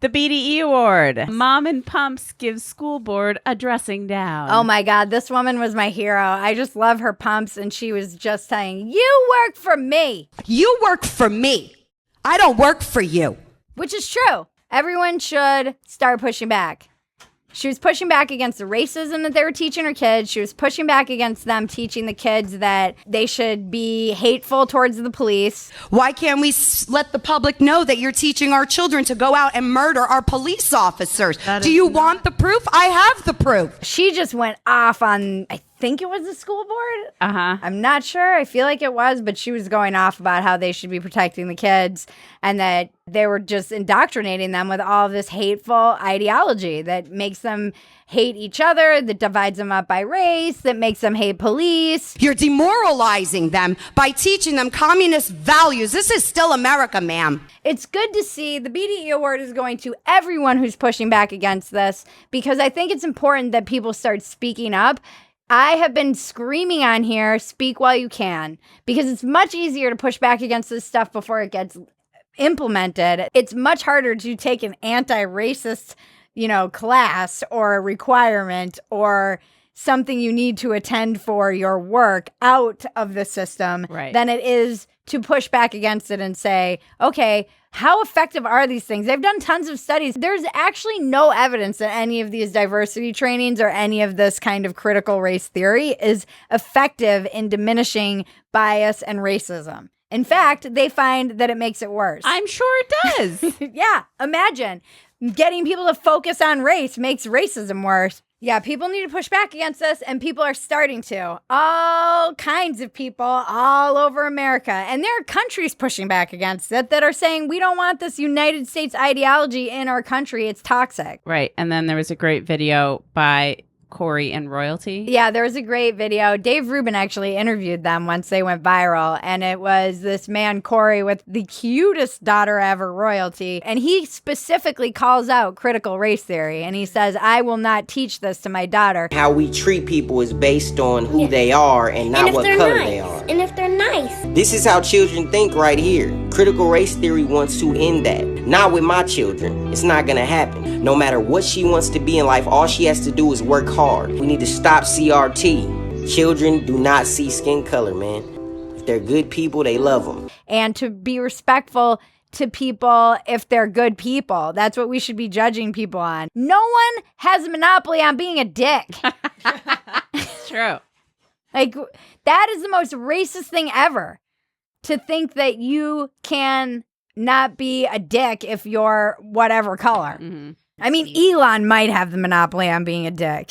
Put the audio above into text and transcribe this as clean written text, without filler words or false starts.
The BDE Award. Mom and Pumps gives school board a dressing down. Oh my God, this woman was my hero. I just love her pumps, and she was just saying, you work for me. You work for me. I don't work for you. Which is true. Everyone should start pushing back. She was pushing back against the racism that they were teaching her kids. She was pushing back against them teaching the kids that they should be hateful towards the police. Why can't we let the public know that you're teaching our children to go out and murder our police officers? Do you want the proof? I have the proof. She just went off on, I think it was the school board. Uh-huh. I'm not sure. I feel like it was, but she was going off about how they should be protecting the kids and that they were just indoctrinating them with all of this hateful ideology that makes them hate each other, that divides them up by race, that makes them hate police. You're demoralizing them by teaching them communist values. This is still America, ma'am. It's good to see the BDE Award is going to everyone who's pushing back against this, because I think it's important that people start speaking up. I have been screaming on here, speak while you can, because it's much easier to push back against this stuff before it gets implemented. It's much harder to take an anti-racist, class or a requirement or something you need to attend for your work out of the system than it is to push back against it and say, okay, how effective are these things? They've done tons of studies. There's actually no evidence that any of these diversity trainings or any of this kind of critical race theory is effective in diminishing bias and racism. In fact, they find that it makes it worse. I'm sure it does. Yeah, imagine getting people to focus on race makes racism worse. Yeah, people need to push back against this, and people are starting to. All kinds of people all over America. And there are countries pushing back against it that are saying, we don't want this United States ideology in our country. It's toxic. Right. And then there was a great video by Corey and Royalty. Yeah, there was a great video. Dave Rubin actually interviewed them once they went viral, and it was this man, Corey, with the cutest daughter ever, Royalty, and he specifically calls out critical race theory, and he says, I will not teach this to my daughter. How we treat people is based on who they are and not what color they are. And if they're nice. This is how children think right here. Critical race theory wants to end that. Not with my children. It's not gonna happen. No matter what she wants to be in life, all she has to do is work hard. We need to stop CRT. Children do not see skin color, man. If they're good people, they love them. And to be respectful to people if they're good people. That's what we should be judging people on. No one has a monopoly on being a dick. It's true. Like, that is the most racist thing ever. To think that you can not be a dick if you're whatever color. Mm-hmm. I mean, Elon might have the monopoly on being a dick.